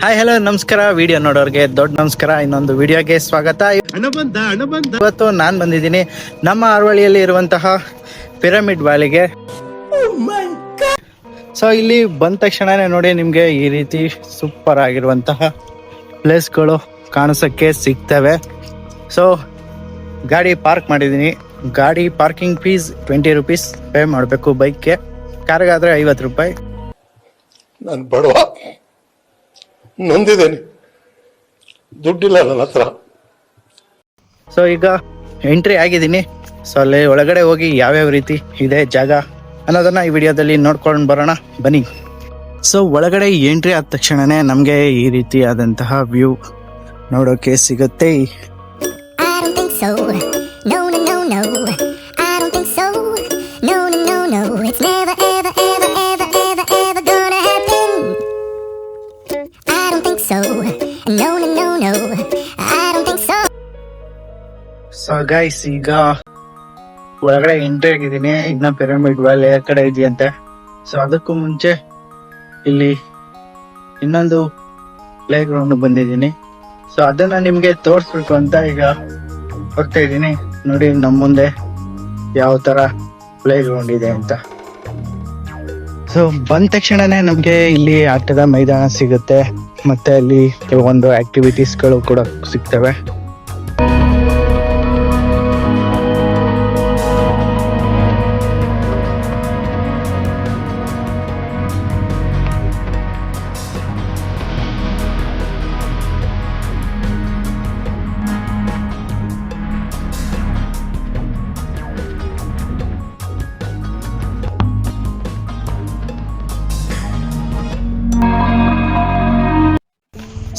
Hi hello ನಮಸ್ಕಾರ. Video ನೋಡೋರಿಗೆ ದೊಡ್ಡ ನಮಸ್ಕಾರ. ಇನ್ನೊಂದು ವಿಡಿಯೋಗೆ ಸ್ವಾಗತ. ಇವತ್ತು ನಾನು ಬಂದಿದ್ದೀನಿ ನಮ್ಮ ಅರವಳ್ಳಿಯಲ್ಲಿ ಇರುವಂತಹ ಪಿರಮಿಡ್ ವ್ಯಾಲಿಗೆ. ಸೊ ಇಲ್ಲಿ ಬಂದ ತಕ್ಷಣನೇ ನೋಡಿ ನಿಮಗೆ ಈ ರೀತಿ ಸೂಪರ್ ಆಗಿರುವಂತಹ ಪ್ಲೇಸ್ಗಳು ಕಾಣಿಸೋಕ್ಕೆ ಸಿಗ್ತವೆ. ಸೊ ಗಾಡಿ ಪಾರ್ಕ್ ಮಾಡಿದ್ದೀನಿ. ಗಾಡಿ ಪಾರ್ಕಿಂಗ್ ಫೀಸ್ 20 ರೂಪೀಸ್ ಪೇ ಮಾಡಬೇಕು ಬೈಕ್ಗೆ. ಕಾರ್ಗಾದರೆ 50 ರೂಪಾಯಿ. ನಾನು ಬಡವ, ನೊಂದಿದ್ದೇನೆ, ದುಡ್ಡಿಲ್ಲ ನನ್ನ ಹತ್ರ. ಸೊ ಈಗ ಎಂಟ್ರಿ ಆಗಿದ್ದೀನಿ. ಸೊ ಅಲ್ಲಿ ಒಳಗಡೆ ಹೋಗಿ ಯಾವ್ಯಾವ ರೀತಿ ಇದೆ ಜಾಗ ಅನ್ನೋದನ್ನ ಈ ವಿಡಿಯೋದಲ್ಲಿ ನೋಡ್ಕೊಂಡು ಬರೋಣ ಬನ್ನಿ. ಸೊ ಒಳಗಡೆ ಎಂಟ್ರಿ ಆದ ತಕ್ಷಣನೇ ನಮಗೆ ಈ ರೀತಿಯಾದಂತಹ ವ್ಯೂ ನೋಡೋಕೆ ಸಿಗುತ್ತೆ. ಸೊ ಗೈಸ್ ಈಗ ಒಳಗಡೆ ಎಂಟ್ರಿ ಆಗಿದ್ದೀನಿ. ಇನ್ನ ಪಿರಮಿಡ್ ವ್ಯಾಲಿ ಆ ಕಡೆ ಇದೆಯಂತೆ. ಸೊ ಅದಕ್ಕೂ ಮುಂಚೆ ಇಲ್ಲಿ ಇನ್ನೊಂದು ಪ್ಲೇ ಗ್ರೌಂಡ್ ಬಂದಿದ್ದೀನಿ. ಸೊ ಅದನ್ನ ನಿಮ್ಗೆ ತೋರಿಸ್ಬೇಕು ಅಂತ ಈಗ ಹೋಗ್ತಾ ಇದ್ದೀನಿ. ನೋಡಿ ನಮ್ಮ ಮುಂದೆ ಯಾವ ತರ ಪ್ಲೇ ಗ್ರೌಂಡ್ ಇದೆ ಅಂತ. ಸೊ ಬಂದ ತಕ್ಷಣನೇ ನಮ್ಗೆ ಇಲ್ಲಿ ಆಟದ ಮೈದಾನ ಸಿಗುತ್ತೆ, ಮತ್ತೆ ಅಲ್ಲಿ ಕೆಲವೊಂದು ಆಕ್ಟಿವಿಟೀಸ್ಗಳು ಕೂಡ ಸಿಗ್ತವೆ.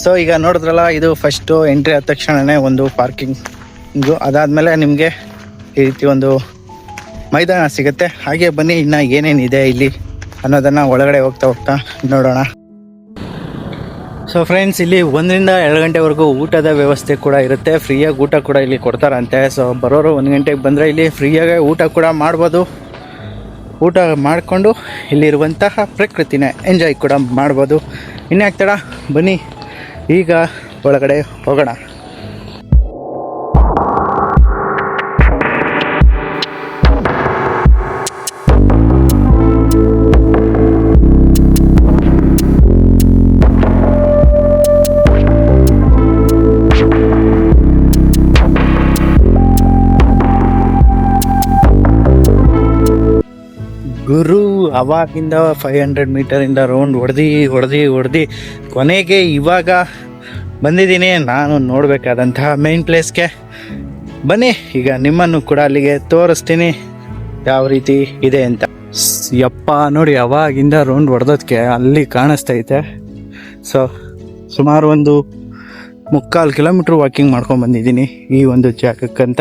ಸೊ ಈಗ ನೋಡಿದ್ರಲ್ಲ, ಇದು ಫಸ್ಟ್ ಎಂಟ್ರಿ ಆದ ತಕ್ಷಣನೇ ಒಂದು ಪಾರ್ಕಿಂಗು. ಅದಾದ್ಮೇಲೆ ನಿಮಗೆ ಈ ರೀತಿ ಒಂದು ಮೈದಾನ ಸಿಗುತ್ತೆ. ಹಾಗೆ ಬನ್ನಿ ಇನ್ನು ಏನೇನಿದೆ ಇಲ್ಲಿ ಅನ್ನೋದನ್ನ ಒಳಗಡೆ ಹೋಗ್ತಾ ಹೋಗ್ತಾ ನೋಡೋಣ. ಸೊ ಫ್ರೆಂಡ್ಸ್, ಇಲ್ಲಿ 1 ರಿಂದ 2 ಗಂಟೆವರೆಗೂ ಊಟದ ವ್ಯವಸ್ಥೆ ಕೂಡ ಇರುತ್ತೆ. ಫ್ರೀಯಾಗಿ ಊಟ ಕೂಡ ಇಲ್ಲಿ ಕೊಡ್ತಾರಂತೆ. ಸೊ ಬರೋರು 1 ಗಂಟೆಗೆ ಬಂದರೆ ಇಲ್ಲಿ ಫ್ರೀಯಾಗಿ ಊಟ ಕೂಡ ಮಾಡ್ಬೋದು. ಊಟ ಮಾಡಿಕೊಂಡು ಇಲ್ಲಿರುವಂತಹ ಪ್ರಕೃತಿನ ಎಂಜಾಯ್ ಕೂಡ ಮಾಡ್ಬೋದು. ಇನ್ಯಾಕೆ ತಡ, ಬನ್ನಿ ಈಗ ಒಳಗಡೆ ಹೋಗೋಣ. ಗುರು ಅವಾಗಿಂದ 500 ಮೀಟರಿಂದ ರೌಂಡ್ ಹೊಡೆದು ಕೊನೆಗೆ ಇವಾಗ ಬಂದಿದ್ದೀನಿ ನಾನು ನೋಡಬೇಕಾದಂತಹ ಮೇನ್ ಪ್ಲೇಸ್ಗೆ. ಬನ್ನಿ ಈಗ ನಿಮ್ಮನ್ನು ಕೂಡ ಅಲ್ಲಿಗೆ ತೋರಿಸ್ತೀನಿ ಯಾವ ರೀತಿ ಇದೆ ಅಂತ. ಯಪ್ಪ ನೋಡಿ, ಅವಾಗಿಂದ ರೌಂಡ್ ಹೊಡೆದೋದಕ್ಕೆ ಅಲ್ಲಿ ಕಾಣಿಸ್ತೈತೆ. ಸೊ ಸುಮಾರು ಒಂದು 3/4 ಕಿಲೋಮೀಟ್ರ್ ವಾಕಿಂಗ್ ಮಾಡ್ಕೊಂಡು ಬಂದಿದ್ದೀನಿ ಈ ಒಂದು ಜಾಗಕ್ಕಂತ.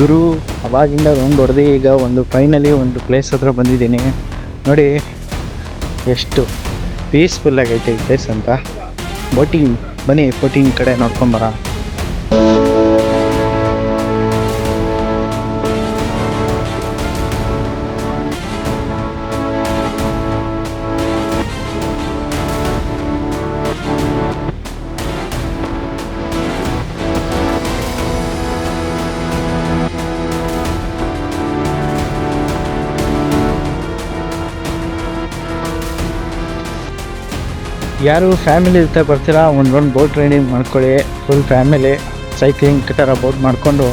ಗುರು ಅವಾಗಿಂದ ರೌಂಡ್ ಹೊಡೆದು ಈಗ ಒಂದು ಫೈನಲಿ ಒಂದು ಪ್ಲೇಸ್ ಹತ್ರ ಬಂದಿದ್ದೀನಿ. ನೋಡಿ ಎಷ್ಟು ಪೀಸ್ಫುಲ್ ಆಗೈತೆ ಈ ಪ್ಲೇಸ್ ಅಂತ. ಬೋಟಿಂಗ್ ಬನ್ನಿ, ಬೋಟಿಂಗ್ ಕಡೆ ನೋಡ್ಕೊಂಬರ. ಯಾರು ಫ್ಯಾಮಿಲಿ ಜೊತೆ ಬರ್ತೀರಾ, ಒಂದು ರೌಂಡ್ ಬೋಟ್ ರೈಡಿಂಗ್ ಮಾಡ್ಕೊಳ್ಳಿ. ಫುಲ್ ಫ್ಯಾಮಿಲಿ ಸೈಕ್ಲಿಂಗ್ ಥರ ಬೋಟ್ ಮಾಡಿಕೊಂಡು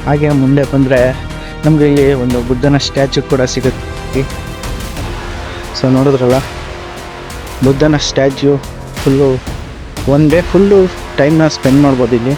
ಹಾಗೆ ಮುಂದೆ ಬಂದರೆ ನಮಗೆ ಇಲ್ಲಿ ಒಂದು ಬುದ್ಧನ ಸ್ಟ್ಯಾಚು ಕೂಡ ಸಿಗುತ್ತೆ. ಸೊ ನೋಡಿದ್ರಲ್ಲ, ಬುದ್ಧನ statue full one day full ಟೈಮ್ನ ಸ್ಪೆಂಡ್ ಮಾಡ್ಬೋದು ಇಲ್ಲಿ.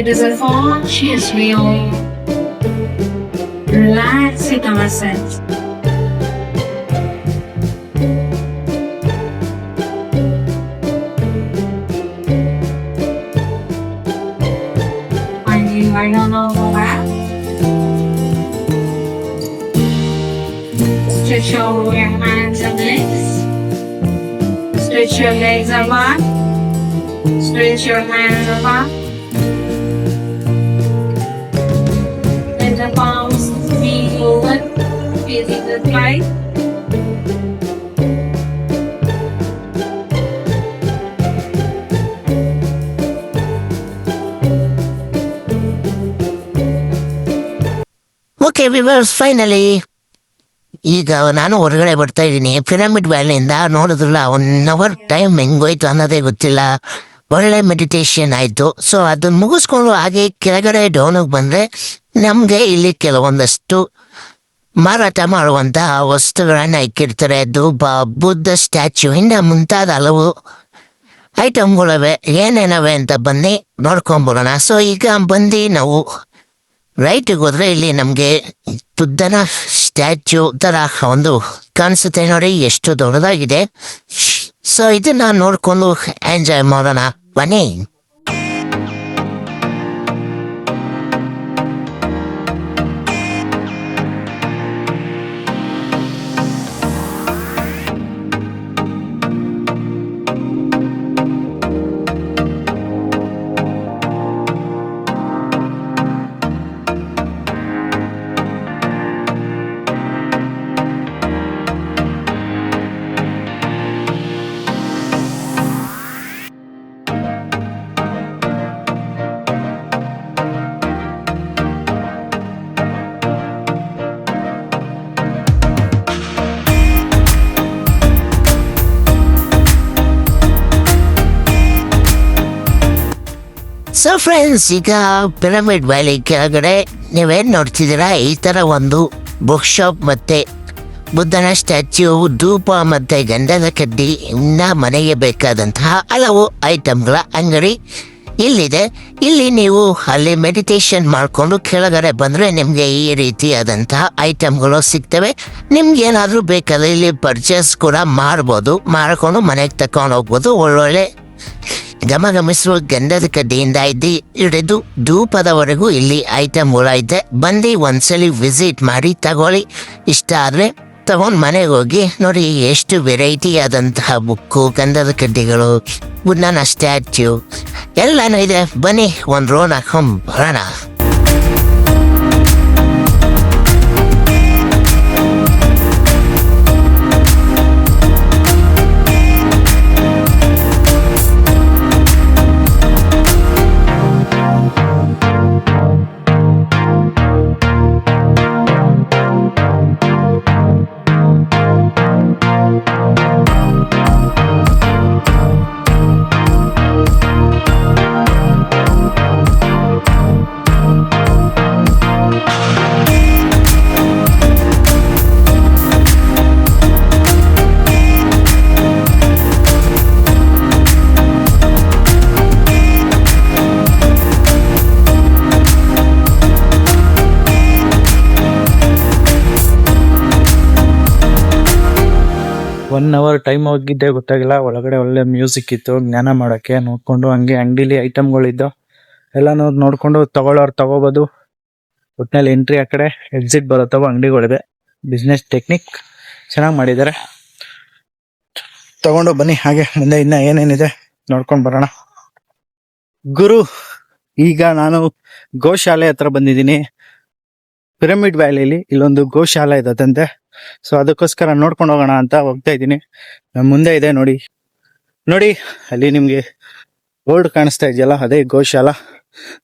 It is a conscious view. Relax with ourselves. When you are on over back, stretch over your hands and legs. Stretch your legs apart. Stretch your hands apart. The palms be open, facing the sky. Okay viewers, finally ಈಗ ನಾನು ಹೊರಗಡೆ ಬರ್ತಾ ಇದ್ದೀನಿ pyramid ವ್ಯಾಲಿಯಿಂದ. ನೋಡಿದ್ರಲ್ಲ, 1 hour time ಹೆಂಗೋಯ್ತು ಅನ್ನೋದೇ ಗೊತ್ತಿಲ್ಲ. ಒಳ್ಳೆ meditation ಆಯಿತು. ಸೊ ಅದನ್ನ ಮುಗಿಸ್ಕೊಂಡು ಹಾಗೆ ಕೆಳಗಡೆ ಡೌನಿಗೆ ಬಂದರೆ ನಮಗೆ ಇಲ್ಲಿ ಕೆಲವೊಂದಷ್ಟು ಮಾರಾಟ ಮಾಡುವಂತಹ ವಸ್ತುಗಳನ್ನ ಇಕ್ಕಿರ್ತಾರೆ. ಬುದ್ಧ ಸ್ಟ್ಯಾಚ್ಯೂಯಿಂದ ಮುಂತಾದ ಹಲವು ಐಟಮ್ಗಳಿವೆ. ಏನೇನವೆ ಅಂತ ಬನ್ನಿ ನೋಡ್ಕೊಂಬರೋಣ. ಸೊ ಈಗ ಬಂದು ನಾವು ರೈಟಿಗೆ ಹೋದ್ರೆ ಇಲ್ಲಿ ನಮಗೆ ಬುದ್ಧನ ಸ್ಟ್ಯಾಚ್ಯೂ ಥರ ಒಂದು ಕಾಣಿಸುತ್ತೆ. ನೋಡಿ ಎಷ್ಟು ದೊಡ್ಡದಾಗಿದೆ. ಸೊ ಇದನ್ನ ನೋಡ್ಕೊಂಡು ಎಂಜಾಯ್ ಮಾಡೋಣ ಬನ್ನಿ. ಸೊ ಫ್ರೆಂಡ್ಸ್, ಈಗ ಪಿರಮಿಡ್ ವ್ಯಾಲಿ ಕೆಳಗಡೆ ನೀವೇನು ನೋಡ್ತಿದ್ದೀರಾ, ಈ ಥರ ಒಂದು ಬುಕ್ ಶಾಪ್ ಮತ್ತು ಬುದ್ಧನ ಸ್ಟ್ಯಾಚ್ಯೂ, ಧೂಪ ಮತ್ತು ಗಂಧದ ಕಡ್ಡಿ, ಇನ್ನ ಮನೆಗೆ ಬೇಕಾದಂತಹ ಹಲವು ಐಟಮ್ಗಳ ಅಂಗಡಿ ಇಲ್ಲಿದೆ. ಇಲ್ಲಿ ನೀವು ಅಲ್ಲಿ ಮೆಡಿಟೇಷನ್ ಮಾಡಿಕೊಂಡು ಕೆಳಗಡೆ ಬಂದರೆ ನಿಮಗೆ ಈ ರೀತಿಯಾದಂತಹ ಐಟಮ್ಗಳು ಸಿಗ್ತವೆ. ನಿಮ್ಗೆ ಏನಾದರೂ ಬೇಕಾದ್ರೆ ಇಲ್ಲಿ ಪರ್ಚೇಸ್ ಕೂಡ ಮಾಡ್ಬೋದು, ಮಾಡಿಕೊಂಡು ಮನೆಗೆ ತಗೊಂಡು ಹೋಗ್ಬೋದು. ಒಳ್ಳೊಳ್ಳೆ ಗಮನಿಸುವ ಗಂಧದ ಕಡ್ಡಿಯಿಂದ ಹಿಡಿದು ಧೂಪದವರೆಗೂ ಇಲ್ಲಿ ಐಟಮ್ಗಳೈತೆ. ಬಂದು ಒಂದ್ಸಲಿ ವಿಸಿಟ್ ಮಾಡಿ ತಗೊಳ್ಳಿ. ಇಷ್ಟ ಆದರೆ ತಗೊಂಡು ಮನೆಗೆ ಹೋಗಿ ನೋಡಿ ಎಷ್ಟು ವೆರೈಟಿ ಆದಂತಹ ಬುಕ್ಕು, ಗಂಧದ ಕಡ್ಡಿಗಳು, ಬುದ್ಧನ ಸ್ಟ್ಯಾಚ್ಯೂ ಎಲ್ಲನೂ ಇದೆ. ಬನ್ನಿ ಒಂದು ರೋಡ್ ಹಾಕೊಂಡು ಬರೋಣ. ಒನ್ ಅವರ್ ಟೈಮ್ ಹೋಗಿದ್ದೆ ಗೊತ್ತಾಗಿಲ್ಲ. ಒಳಗಡೆ ಒಳ್ಳೆ ಮ್ಯೂಸಿಕ್ ಇತ್ತು, ಜ್ಞಾನ ಮಾಡೋಕ್ಕೆ ನೋಡ್ಕೊಂಡು. ಹಂಗೆ ಅಂಗಡಿಲಿ ಐಟಮ್ಗಳಿದ್ದು ಎಲ್ಲನೂ ನೋಡ್ಕೊಂಡು ತಗೊಳ್ಳೋರು ತಗೋಬೋದು. ಒಟ್ಟಿನಲ್ಲಿ ಎಂಟ್ರಿ ಆ ಕಡೆ, ಎಕ್ಸಿಟ್ ಬರುತ್ತವ ಅಂಗಡಿಗಳಿದೆ. ಬಿಸ್ನೆಸ್ ಟೆಕ್ನಿಕ್ ಚೆನ್ನಾಗಿ ಮಾಡಿದ್ದಾರೆ. ತಗೊಂಡು ಬನ್ನಿ. ಹಾಗೆ ಮುಂದೆ ಇನ್ನ ಏನೇನಿದೆ ನೋಡ್ಕೊಂಡು ಬರೋಣ. ಗುರು, ಈಗ ನಾನು ಗೋಶಾಲೆ ಹತ್ರ ಬಂದಿದ್ದೀನಿ. ಪಿರಮಿಡ್ ವ್ಯಾಲಿಲಿ ಇಲ್ಲೊಂದು ಗೋಶಾಲೆ ಇದಂತೆ. ಸೊ ಅದಕ್ಕೋಸ್ಕರ ನೋಡ್ಕೊಂಡು ಹೋಗೋಣ ಅಂತ ಹೋಗ್ತಾ ಇದ್ದೀನಿ. ನಮ್ಮ ಮುಂದೆ ಇದೆ ನೋಡಿ ನೋಡಿ, ಅಲ್ಲಿ ನಿಮ್ಗೆ ಬೋರ್ಡ್ ಕಾಣಿಸ್ತಾ ಇದೆಯಲ್ಲ, ಅದೇ ಗೋಶಾಲ.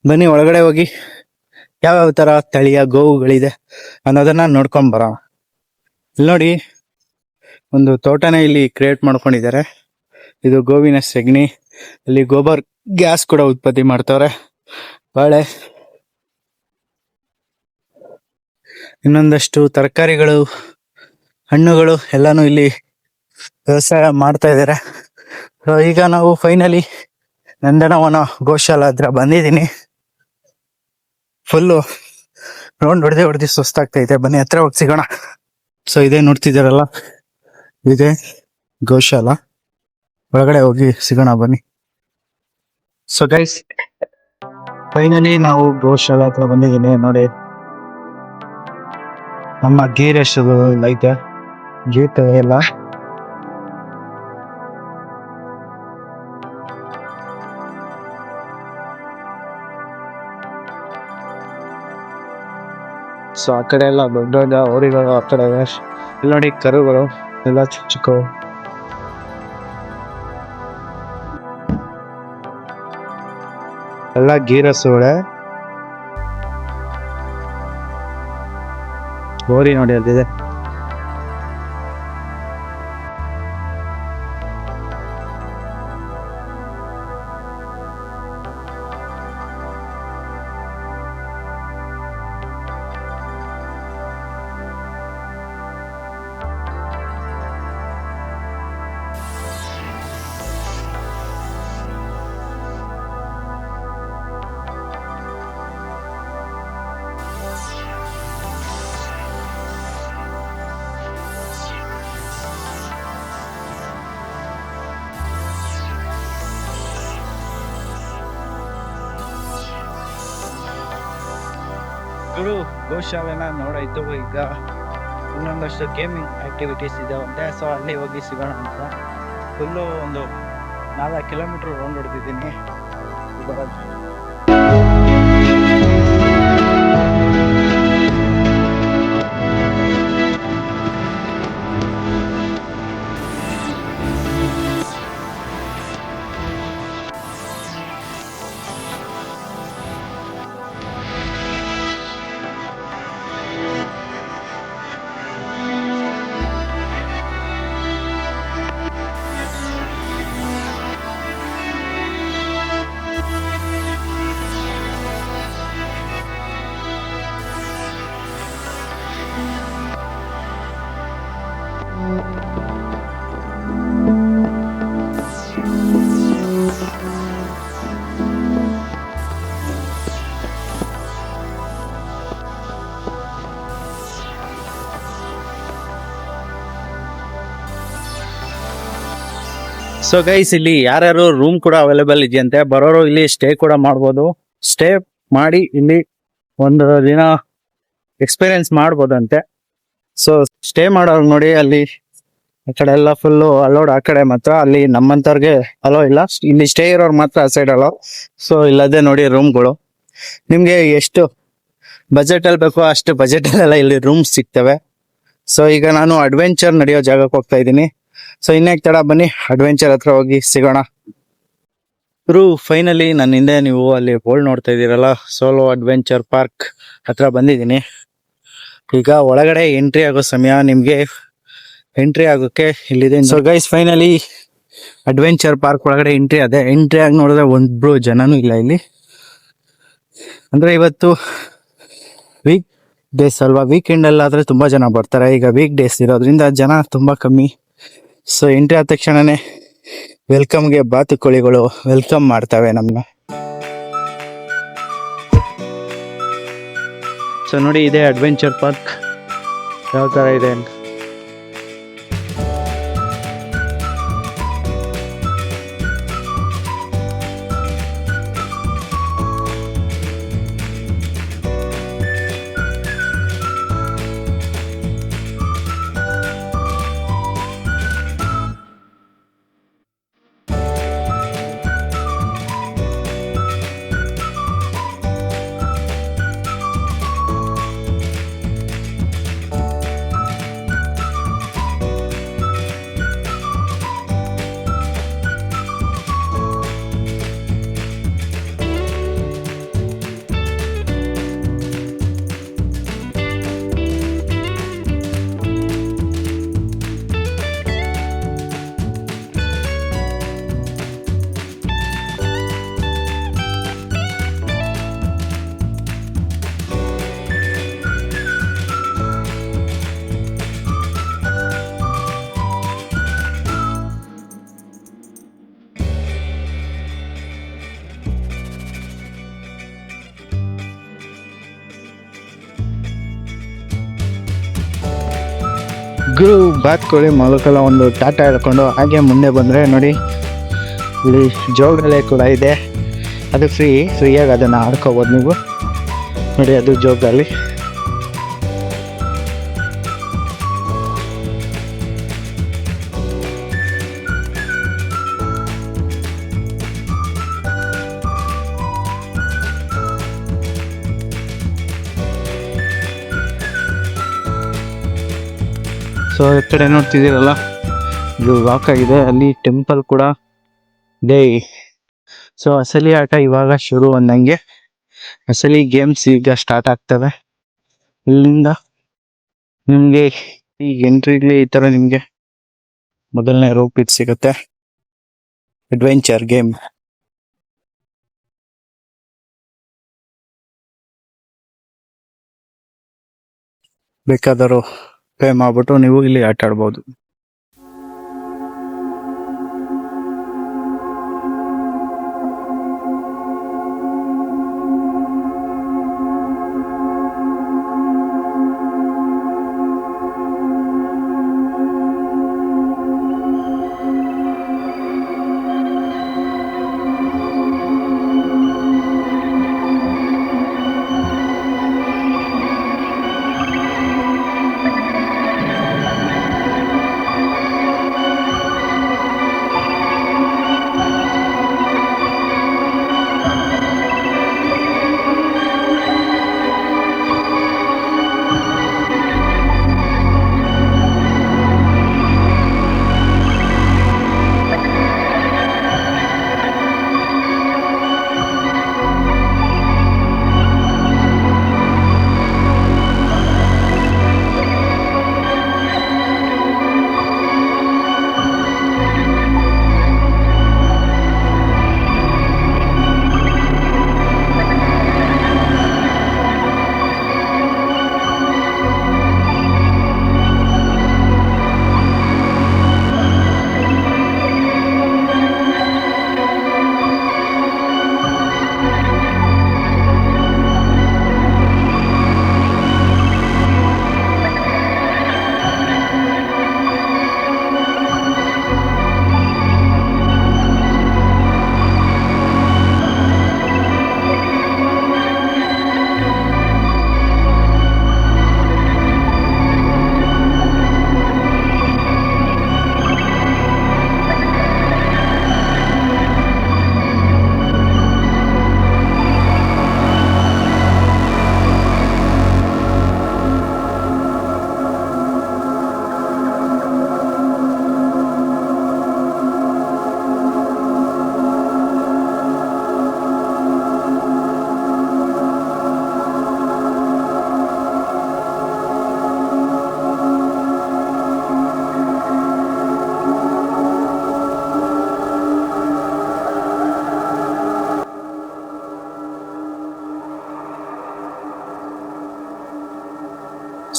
ಬನ್ನಿ ಒಳಗಡೆ ಹೋಗಿ ಯಾವ್ಯಾವ ತರ ತಳಿಯ ಗೋವುಗಳಿದೆ ಅನ್ನೋದನ್ನ ನೋಡ್ಕೊಂಡ್ ಬರೋಣ. ಇಲ್ಲಿ ನೋಡಿ, ಒಂದು ತೋಟನೇ ಇಲ್ಲಿ ಕ್ರಿಯೇಟ್ ಮಾಡ್ಕೊಂಡಿದ್ದಾರೆ. ಇದು ಗೋವಿನ ಸೆಗಣಿ. ಇಲ್ಲಿ ಗೋಬರ್ ಗ್ಯಾಸ್ ಕೂಡ ಉತ್ಪತ್ತಿ ಮಾಡ್ತವ್ರೆ. ಬಾಳೆ, ಇನ್ನೊಂದಷ್ಟು ತರಕಾರಿಗಳು, ಹಣ್ಣುಗಳು ಎಲ್ಲಾನು ಇಲ್ಲಿ ವ್ಯವಸಾಯ ಮಾಡ್ತಾ ಇದ್ದಾರೆ. ಸೊ ಈಗ ನಾವು ಫೈನಲಿ ನಂದನವನ ಗೋಶಾಲ ಹತ್ರ ಬಂದಿದ್ದೀನಿ. ಫುಲ್ಲು ರೌಂಡ್ ಹೊಡೆದು ಸುಸ್ತಾಗ್ತೈತೆ. ಬನ್ನಿ ಹತ್ರ ಹೋಗಿ ಸಿಗೋಣ. ಸೊ ಇದೇ ನೋಡ್ತಿದ್ದೀರಲ್ಲ, ಇದೇ ಗೋಶಾಲ. ಒಳಗಡೆ ಹೋಗಿ ಸಿಗೋಣ ಬನ್ನಿ. ಸೊ ಗೈಸ್, ಫೈನಲಿ ನಾವು ಗೋಶಾಲ ಹತ್ರ ಬಂದಿದ್ದೀನಿ. ನೋಡಿ, ನಮ್ಮ ಗೀರ್ ಎಷ್ಟು ಐತೆ, ಗೀಟ್ ಎಲ್ಲ. ಸೊ ಆ ಕಡೆ ಎಲ್ಲ ದೊಡ್ಡ ದೊಡ್ಡ ಹೋರಿಗಳು ಆ ಕಡೆ ಇದೆ. ಇಲ್ಲಿ ನೋಡಿ ಕರುಗಳು ಎಲ್ಲ ಚಿಕ್ಕ ಚಿಕ್ಕವು. ಎಲ್ಲ ಗೀರಸುಗಳೇ. ಹೋರಿ ನೋಡಿ ಅಲ್ಲಿದೆ. ಗುರು, ಗೋಶಾಲೆನ ನೋಡಾಯ್ತು. ಈಗ ಇನ್ನೊಂದಷ್ಟು ಗೇಮಿಂಗ್ ಆಕ್ಟಿವಿಟೀಸ್ ಇದಾವಂತೆ. ಸೊ ಅಲ್ಲಿ ಹೋಗಿ ಸಿಗೋಣ ಅಂತ ಫುಲ್ಲು ಒಂದು 4 ಕಿಲೋಮೀಟರ್ ರೌಂಡ್ ಹೊಡೆದಿದ್ದೀನಿ. ಸೊ ಗೈಸ್ ಇಲ್ಲಿ ಯಾರ್ಯಾರು ರೂಮ್ ಕೂಡ ಅವೈಲೇಬಲ್ ಇದೆಯಂತೆ, ಬರೋರು ಇಲ್ಲಿ ಸ್ಟೇ ಕೂಡ ಮಾಡ್ಬೋದು. ಸ್ಟೇ ಮಾಡಿ ಇಲ್ಲಿ ಒಂದು ದಿನ ಎಕ್ಸ್ಪೀರಿಯನ್ಸ್ ಮಾಡ್ಬೋದಂತೆ. ಸೊ ಸ್ಟೇ ಮಾಡೋರು ನೋಡಿ ಅಲ್ಲಿ ಆ ಕಡೆ ಎಲ್ಲ ಫುಲ್ಲು ಅಲೋಡ್, ಆ ಕಡೆ ಮಾತ್ರ ಅಲ್ಲಿ ನಮ್ಮಂತವ್ರಿಗೆ ಅಲೋ ಇಲ್ಲ, ಇಲ್ಲಿ ಸ್ಟೇ ಇರೋರು ಮಾತ್ರ ಆ ಸೈಡ್ ಅಲೋ. ಸೊ ಇಲ್ಲದೆ ನೋಡಿ ರೂಮ್ಗಳು ನಿಮ್ಗೆ ಎಷ್ಟು ಬಜೆಟ್ ಅಲ್ಲಿ ಬೇಕೋ ಅಷ್ಟು ಬಜೆಟ್ ಅಲ್ಲೆಲ್ಲ ಇಲ್ಲಿ ರೂಮ್ಸ್ ಸಿಗ್ತವೆ. ಸೊ ಈಗ ನಾನು ಅಡ್ವೆಂಚರ್ ನಡೆಯೋ ಜಾಗಕ್ಕೆ ಹೋಗ್ತಾ ಇದ್ದೀನಿ. ಸೊ ಇನ್ನೇಕ್ ತಡ ಬನ್ನಿ ಅಡ್ವೆಂಚರ್ ಹತ್ರ ಹೋಗಿ ಸಿಗೋಣ. ಫೈನಲಿ ನನ್ನ ಹಿಂದೆ ನೀವು ಅಲ್ಲಿ ಬೋರ್ಡ್ ನೋಡ್ತಾ ಇದ್ದೀರಲ್ಲ, ಸೋಲೋ ಅಡ್ವೆಂಚರ್ ಪಾರ್ಕ್ ಹತ್ರ ಬಂದಿದ್ದೀನಿ. ಈಗ ಒಳಗಡೆ ಎಂಟ್ರಿ ಆಗೋ ಸಮಯ, ನಿಮ್ಗೆ ಎಂಟ್ರಿ ಆಗೋಕೆ ಇಲ್ಲಿದೆ. So guys finally adventure park ಒಳಗಡೆ ಎಂಟ್ರಿ ಅದೇ. ಎಂಟ್ರಿ ಆಗಿ ನೋಡಿದ್ರೆ ಒಬ್ರು ಜನನೂ ಇಲ್ಲ ಇಲ್ಲಿ. ಅಂದ್ರೆ ಇವತ್ತು ವೀಕ್ ಡೇಸ್ ಅಲ್ವಾ, ವೀಕೆಂಡ್ ಅಲ್ಲಾದ್ರೆ ತುಂಬಾ ಜನ ಬರ್ತಾರೆ. ಈಗ ವೀಕ್ ಡೇಸ್ ಇರೋದ್ರಿಂದ ಜನ ತುಂಬಾ ಕಮ್ಮಿ. ಸೊ ಎಂಟ್ರಿ ಆದ ತಕ್ಷಣನೇ ವೆಲ್ಕಮ್ಗೆ ಬಾತುಕೋಳಿಗಳು ವೆಲ್ಕಮ್ ಮಾಡ್ತವೆ ನಮ್ಮನ್ನ. ಸೊ ನೋಡಿ ಇದೆ ಅಡ್ವೆಂಚರ್ ಪಾರ್ಕ್ ಯಾವ ತರ ಇದೆ ಅಂತ. ಗುರು ಬಾತ್ಕೋಳಿ ಮೊಲಕಲ್ಲ ಒಂದು ಟಾಟಾ ಹೇಳ್ಕೊಂಡು ಹಾಗೆ ಮುಂದೆ ಬಂದರೆ ನೋಡಿ ಇಲ್ಲಿ ಜೋಗಾಲಿ ಕೂಡ ಇದೆ. ಅದು ಫ್ರೀಯಾಗಿ ಅದನ್ನು ಆಡ್ಕೋಬೋದು ನೀವು. ನೋಡಿ ಅದು ಜೋಗಾಲಿ. ಸೊ ಈ ಕಡೆ ನೋಡ್ತಿದ್ದೀರಲ್ಲ, ಇದು ವಾಕ್ ಆಗಿದೆ, ಅಲ್ಲಿ ಟೆಂಪಲ್ ಕೂಡ ಇದೆ. ಸೊ ಅಸಲಿ ಆಟ ಇವಾಗ ಶುರು ಅಂದಂಗೆ, ಅಸಲಿ ಗೇಮ್ಸ್ ಈಗ ಸ್ಟಾರ್ಟ್ ಆಗ್ತವೆ. ಇಲ್ಲಿಂದ ನಿಮಗೆ ಈ ಎಂಟ್ರಿಲಿ ಈ ಥರ ನಿಮಗೆ ಮೊದಲನೇ ರೋಪ್ ಇದು ಸಿಗುತ್ತೆ. ಅಡ್ವೆಂಚರ್ ಗೇಮ್ ಬೇಕಾದರೂ ಪೇ ಮಾಡ್ಬಿಟ್ಟು ನೀವು ಇಲ್ಲಿ ಆಟ ಆಡ್ಬೋದು.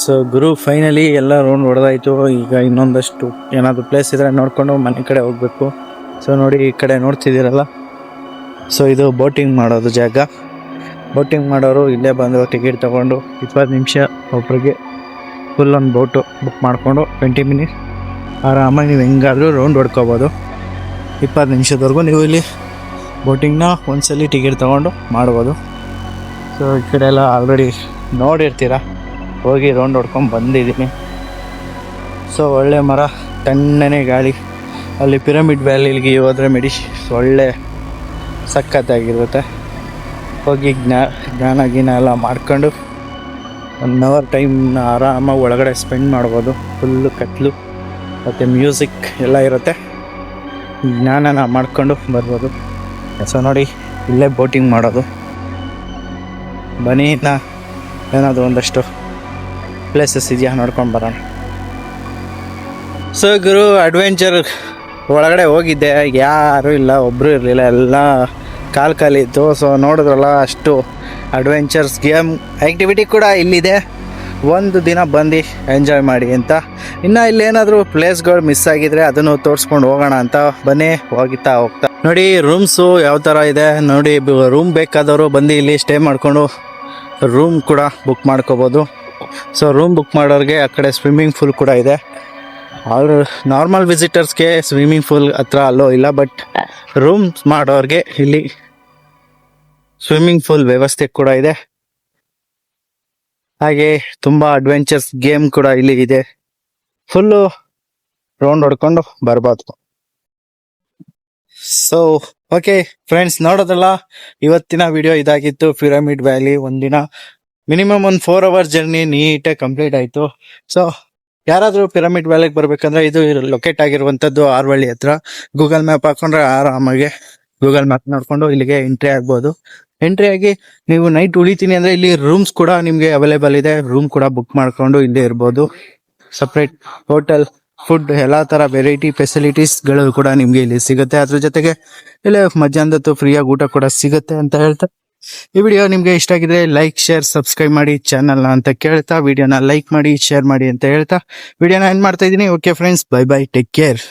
ಸೊ ಗುರು ಫೈನಲಿ ಎಲ್ಲ ರೌಂಡ್ ಹೊಡೆದಾಯ್ತು. ಈಗ ಇನ್ನೊಂದಷ್ಟು ಏನಾದರೂ ಪ್ಲೇಸ್ ಇದ್ರೆ ನೋಡಿಕೊಂಡು ಮನೆ ಕಡೆ ಹೋಗಬೇಕು. ಸೊ ನೋಡಿ ಈ ಕಡೆ ನೋಡ್ತಿದ್ದೀರಲ್ಲ, ಸೊ ಇದು ಬೋಟಿಂಗ್ ಮಾಡೋದು ಜಾಗ. ಬೋಟಿಂಗ್ ಮಾಡೋರು ಇಲ್ಲೇ ಬಂದು ಟಿಕೆಟ್ ತೊಗೊಂಡು 20 ನಿಮಿಷ ಒಬ್ರಿಗೆ ಫುಲ್ ಒಂದು ಬೋಟು ಬುಕ್ ಮಾಡಿಕೊಂಡು 20 ಮಿನಿಟ್ಸ್ ಆರಾಮಾಗಿ ನೀವು ಹೆಂಗಾದರೂ ರೌಂಡ್ ಹೊಡ್ಕೋಬೋದು. 20 ನಿಮಿಷದವರೆಗೂ ನೀವು ಇಲ್ಲಿ ಬೋಟಿಂಗ್ನ ಒಂದ್ಸಲಿ ಟಿಕೆಟ್ ತೊಗೊಂಡು ಮಾಡ್ಬೋದು. ಸೊ ಈ ಕಡೆ ಎಲ್ಲ ಆಲ್ರೆಡಿ ನೋಡಿರ್ತೀರ, ಹೋಗಿ ರೌಂಡ್ ಹೊಡ್ಕೊಂಡು ಬಂದಿದ್ದೀನಿ. ಸೊ ಒಳ್ಳೆ ಮರ, ತಣ್ಣನೆ ಗಾಳಿ. ಅಲ್ಲಿ ಪಿರಮಿಡ್ ವ್ಯಾಲಿಗೆ ಹೋದರೆ ಒಳ್ಳೆ ಸಖತ್ತಾಗಿರುತ್ತೆ. ಹೋಗಿ ಜ್ಞಾನ ಗೀನ ಎಲ್ಲ ಮಾಡ್ಕೊಂಡು 1 ಅವರ್ ಟೈಮ್ನ ಆರಾಮಾಗಿ ಒಳಗಡೆ ಸ್ಪೆಂಡ್ ಮಾಡ್ಬೋದು. ಫುಲ್ಲು ಕತ್ಲು ಮತ್ತು ಮ್ಯೂಸಿಕ್ ಎಲ್ಲ ಇರುತ್ತೆ, ಜ್ಞಾನನ ಮಾಡ್ಕೊಂಡು ಬರ್ಬೋದು. ಸೊ ನೋಡಿ ಇಲ್ಲೇ ಬೋಟಿಂಗ್ ಮಾಡೋದು. ಬನ್ನಿ ಏನಾದರೂ ಒಂದಷ್ಟು ಪ್ಲೇಸಸ್ ಇದೆಯಾ ನೋಡ್ಕೊಂಡು ಬರೋಣ. ಸೊ ಗುರು ಅಡ್ವೆಂಚರ್ ಒಳಗಡೆ ಹೋಗಿದ್ದೆ, ಯಾರೂ ಇಲ್ಲ, ಒಬ್ಬರು ಇರಲಿಲ್ಲ, ಎಲ್ಲ ಖಾಲಿ ಇತ್ತು. ಸೊ ನೋಡಿದ್ರಲ್ಲ, ಅಷ್ಟು ಅಡ್ವೆಂಚರ್ಸ್ ಗೇಮ್ ಆ್ಯಕ್ಟಿವಿಟಿ ಕೂಡ ಇಲ್ಲಿದೆ. ಒಂದು ದಿನ ಬಂದು ಎಂಜಾಯ್ ಮಾಡಿ ಅಂತ. ಇನ್ನು ಇಲ್ಲೇನಾದರೂ ಪ್ಲೇಸ್ಗಳು ಮಿಸ್ ಆಗಿದ್ರೆ ಅದನ್ನು ತೋರಿಸ್ಕೊಂಡು ಹೋಗೋಣ ಅಂತ ಬನ್ನಿ, ಹೋಗ್ತಾ ನೋಡಿ ರೂಮ್ಸು ಯಾವ ಥರ ಇದೆ ನೋಡಿ. ರೂಮ್ ಬೇಕಾದವರು ಬಂದು ಇಲ್ಲಿ ಸ್ಟೇ ಮಾಡಿಕೊಂಡು ರೂಮ್ ಕೂಡ ಬುಕ್ ಮಾಡ್ಕೋಬೋದು. ಸೊ ರೂಮ್ ಬುಕ್ ಮಾಡೋರಿಗೆ ಆ ಕಡೆ ಸ್ವಿಮ್ಮಿಂಗ್ ಪೂಲ್ ಕೂಡ ಇದೆ. ನಾರ್ಮಲ್ ವಿಸಿಟರ್ಸ್ಗೆ ಸ್ವಿಮ್ಮಿಂಗ್ ಪೂಲ್ ಹತ್ರ ಅಲ್ಲೋ ಇಲ್ಲ, ಬಟ್ ರೂಮ್ಸ್ ಮಾಡೋರಿಗೆ ಇಲ್ಲಿ ಸ್ವಿಮ್ಮಿಂಗ್ ಪೂಲ್ ವ್ಯವಸ್ಥೆ ಕೂಡ ಇದೆ. ಹಾಗೆ ತುಂಬ ಅಡ್ವೆಂಚರ್ಸ್ ಗೇಮ್ ಕೂಡ ಇಲ್ಲಿ ಇದೆ. ಫುಲ್ಲು ರೌಂಡ್ ಹೊಡ್ಕೊಂಡು ಬರ್ಬೋದು. ಸೊ ಓಕೆ ಫ್ರೆಂಡ್ಸ್, ನೋಡೋದಲ್ಲ, ಇವತ್ತಿನ ವಿಡಿಯೋ ಇದಾಗಿತ್ತು. ಪಿರಮಿಡ್ ವ್ಯಾಲಿ ಒಂದಿನ ಮಿನಿಮಮ್ ಒಂದು 4 ಅವರ್ಸ್ ಜರ್ನಿ ನೀಟಾಗಿ ಕಂಪ್ಲೀಟ್ ಆಯಿತು. ಸೊ ಯಾರಾದರೂ ಪಿರಮಿಡ್ ವ್ಯಾಲಿಗೆ ಬರಬೇಕಂದ್ರೆ ಇದು ಲೊಕೇಟ್ ಆಗಿರುವಂಥದ್ದು ಆರ್ವಳ್ಳಿ ಹತ್ರ. ಗೂಗಲ್ ಮ್ಯಾಪ್ ಹಾಕೊಂಡ್ರೆ ಆರಾಮಾಗಿ ಗೂಗಲ್ ಮ್ಯಾಪ್ ನೋಡಿಕೊಂಡು ಇಲ್ಲಿಗೆ ಎಂಟ್ರಿ ಆಗ್ಬೋದು. ಎಂಟ್ರಿ ಆಗಿ ನೀವು ನೈಟ್ ಉಳಿತೀನಿ ಅಂದರೆ ಇಲ್ಲಿ ರೂಮ್ಸ್ ಕೂಡ ನಿಮಗೆ ಅವೈಲೇಬಲ್ ಇದೆ. ರೂಮ್ ಕೂಡ ಬುಕ್ ಮಾಡಿಕೊಂಡು ಇಲ್ಲೇ ಇರ್ಬೋದು. ಸಪ್ರೇಟ್ ಹೋಟೆಲ್, ಫುಡ್ ಎಲ್ಲ ಥರ ವೆರೈಟಿ ಫೆಸಿಲಿಟೀಸ್ಗಳು ಕೂಡ ನಿಮಗೆ ಇಲ್ಲಿ ಸಿಗುತ್ತೆ. ಅದ್ರ ಜೊತೆಗೆ ಇಲ್ಲೇ ಮಧ್ಯಾಹ್ನದತ್ತು ಫ್ರೀಯಾಗಿ ಊಟ ಕೂಡ ಸಿಗುತ್ತೆ ಅಂತ ಹೇಳ್ತಾ, ಈ ವಿಡಿಯೋ ನಿಮಗೆ ಇಷ್ಟ ಆಗಿದ್ರೆ ಲೈಕ್, ಶೇರ್, ಸಬ್ಸ್ಕ್ರೈಬ್ ಮಾಡಿ ಚಾನಲ್ನ ಅಂತ ಕೇಳ್ತಾ, ವಿಡಿಯೋನ ಲೈಕ್ ಮಾಡಿ, ಶೇರ್ ಮಾಡಿ ಅಂತ ಹೇಳ್ತಾ ವಿಡಿಯೋನ ಎಂಡ್ ಮಾಡ್ತಾ ಇದ್ದೀನಿ. Okay friends, bye bye, take care.